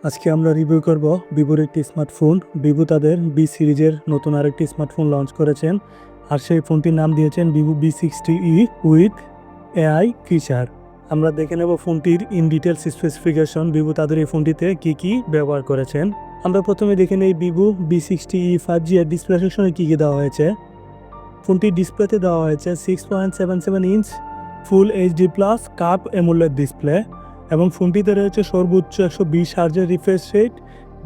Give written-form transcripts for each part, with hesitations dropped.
আজকে আমরা রিভিউ করব ভিভোর একটি স্মার্টফোন। ভিভো তাদের বি সিরিজের নতুন আরেকটি স্মার্টফোন লঞ্চ করেছেন, আর সেই ফোনটির নাম দিয়েছেন Vivo V60E with AI feature. আমরা দেখে নেব ফোনটির ইন ডিটেলস স্পেসিফিকেশন, ভিভো তাদের এই ফোনটিতে কী ব্যবহার করেছেন। আমরা প্রথমে দেখে নেই ভিভো V60E 5G এর ডিসপ্লে সেকশনে কী দেওয়া হয়েছে। ফোনটির ডিসপ্লেতে দেওয়া হয়েছে 6.77 inch full HD plus curve AMOLED display এবং ফোনটিতে রয়েছে সর্বোচ্চ 120 হার্জের রিফ্রেশ রেট।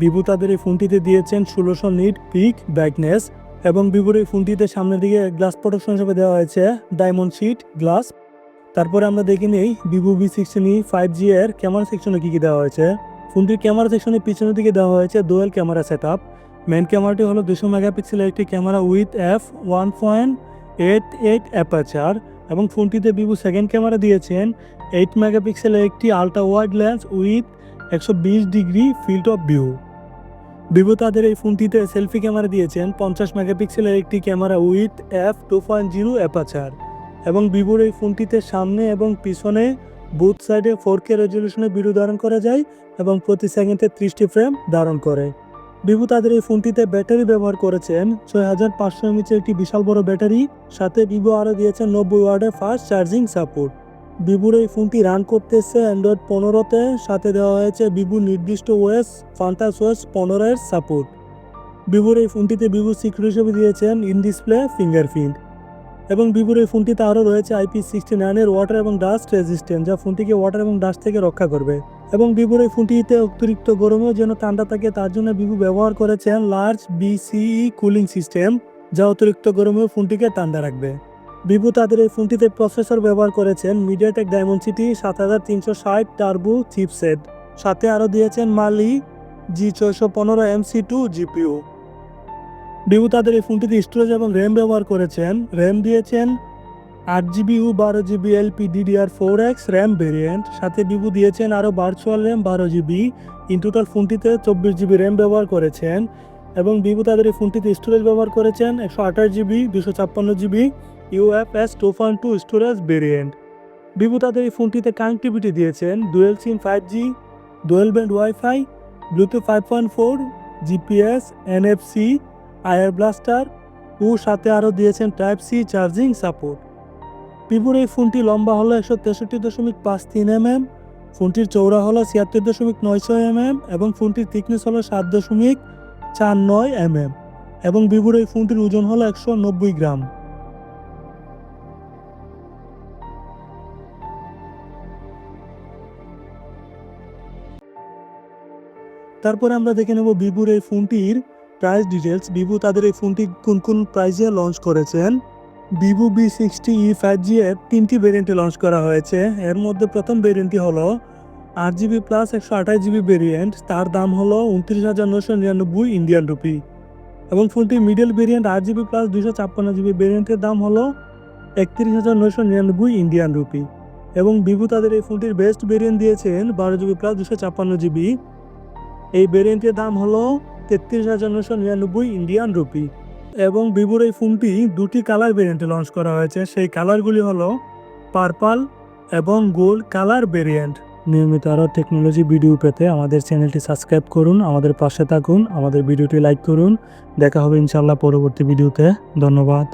ভিভো তাদের এই ফোনটিতে দিয়েছেন 1600 নিট পিক ব্রাইটনেস এবং ভিভোর এই ফোনটিতে সামনের দিকে গ্লাস প্রোটেকশন হিসেবে দেওয়া হয়েছে ডায়মন্ড শিট গ্লাস। তারপরে আমরা দেখে নেই ভিভো V60E 5G এর ক্যামেরা সেকশনে কী দেওয়া হয়েছে। ফোনটির ক্যামেরা সেকশনের পিছনের দিকে দেওয়া হয়েছে dual camera set up. Main ক্যামেরাটি হলো 200 মেগাপিক্সেলের একটি ক্যামেরা উইথ f1.88 অ্যাপারচার এবং ফোনটিতে ভিভো সেকেন্ড ক্যামেরা দিয়েছেন 8 মেগাপিক্সেলের একটি ultra wide lens with 120 degree field of view. Vivo তাদের এই ফোনটিতে সেলফি ক্যামেরা দিয়েছেন 50 মেগাপিক্সেলের একটি ক্যামেরা উইথ f2.0 অ্যাপারচার এবং ভিভোর এই ফোনটিতে সামনে এবং পিছনে বুথ সাইডে 4K রেজলিউশনে ভিডিও ধারণ করা যায় এবং প্রতি সেকেন্ডে 30টি ফ্রেম ধারণ করে। ভিভো তাদের এই ফোনটিতে ব্যাটারি ব্যবহার করেছেন 6500 mAh একটি বিশাল বড় ব্যাটারি, সাথে ভিভো আরও দিয়েছেন 90 ওয়াটের ফাস্ট চার্জিং সাপোর্ট। ভিভোর এই ফোনটি রান করতেছে অ্যান্ড্রয়েড 15তে, সাথে দেওয়া হয়েছে ভিভো নির্দিষ্ট ওএস ফান্টাস ওএস 15 এর সাপোর্ট। ভিভোর এই ফোনটিতে ভিভো সিকিউরিটি হিসেবে দিয়েছেন ইন ডিসপ্লে ফিঙ্গারপ্রিন্ট এবং ভিভোর এই ফোনটিতে আরও রয়েছে IP69 এর ওয়াটার এবং ডাস্ট রেজিস্ট্যান্ট, যা ফোনটিকে ওয়াটার এবং ডাস্ট থেকে রক্ষা করবে। এবং ভিভোর এই ফোনটিতে অতিরিক্ত গরমেও যেন ঠান্ডা থাকে তার জন্য ভিভো ব্যবহার করেছেন লার্জ BCE কুলিং সিস্টেম, যা অতিরিক্ত গরমেও ফোনটিকে ঠান্ডা রাখবে। ভিভো তাদের এই ফোনটিতে প্রসেসর ব্যবহার করেছেন মিডিয়াটেক ডায়মন্ডসিটি 7360 টার্বো চিপসেট, সাথে আরও দিয়েছেন মালি G615 MC2 GPU। ভিভো তাদের এই ফোনটিতে স্টোরেজ এবং র্যাম ব্যবহার করেছেন। র্যাম দিয়েছেন 8GB ও 12GB LPDDR4X র্যাম ভেরিয়েন্ট, সাথে ভিভো দিয়েছেন আরও virtual RAM 12GB। In total ফোনটিতে 24GB র্যাম ব্যবহার করেছেন এবং ভিভো তাদের এই ফোনটিতে স্টোরেজ ব্যবহার করেছেন 128GB 256GB UFS 2.2 storage variant. Vivo তাদের এই ফোনটিতে কানেক্টিভিটি দিয়েছেন ডুয়েল সিম 5G, dual band wifi, Bluetooth 5.4, GPS, NFC, আয়ার ব্লাস্টার ও সাথে আরও দিয়েছেন টাইপ সি চার্জিং সাপোর্ট। ভিভোর এই ফোনটি লম্বা হলো 163.53 mm, ফোনটির চৌড়া হলো 76.900 mm এবং ফোনটির থিকনেস হলো 7.49 mm এবং ভিভোর এই ফোনটির ওজন হলো 190 গ্রাম। তারপরে আমরা দেখে নেব ভিভোর এই ফোনটির প্রাইস ডিটেলস। ভিভো তাদের এই ফোনটি কোন প্রাইসে লঞ্চ করেছেন। ভিভো V60E 5G এর 3টি ভেরিয়েন্টে লঞ্চ করা হয়েছে। এর মধ্যে প্রথম ভেরিয়েন্টটি হলো 8GB প্লাস 128GB ভেরিয়েন্ট, তার দাম হলো 29,999 ইন্ডিয়ান রুপি এবং ফোনটির middle variant 8GB plus 256GB ভেরিয়েন্টের দাম হলো 31,999 ইন্ডিয়ান রুপি এবং ভিভো তাদের এই ফোনটির বেস্ট ভেরিয়েন্ট দিয়েছেন 12GB প্লাস 256GB। এই ভেরিয়েন্টের দাম হলো 33,999 ইন্ডিয়ান রুপি এবং ভিভোর এই ফোনটি দুটি কালার ভেরিয়েন্টে লঞ্চ করা হয়েছে। সেই কালারগুলি হলো পার্পল এবং গোল্ড কালার ভেরিয়েন্ট। নিয়মিত আরও টেকনোলজি ভিডিও পেতে আমাদের চ্যানেলটি সাবস্ক্রাইব করুন, আমাদের পাশে থাকুন, আমাদের ভিডিওটি লাইক করুন। দেখা হবে ইনশাআল্লাহ পরবর্তী ভিডিওতে। ধন্যবাদ।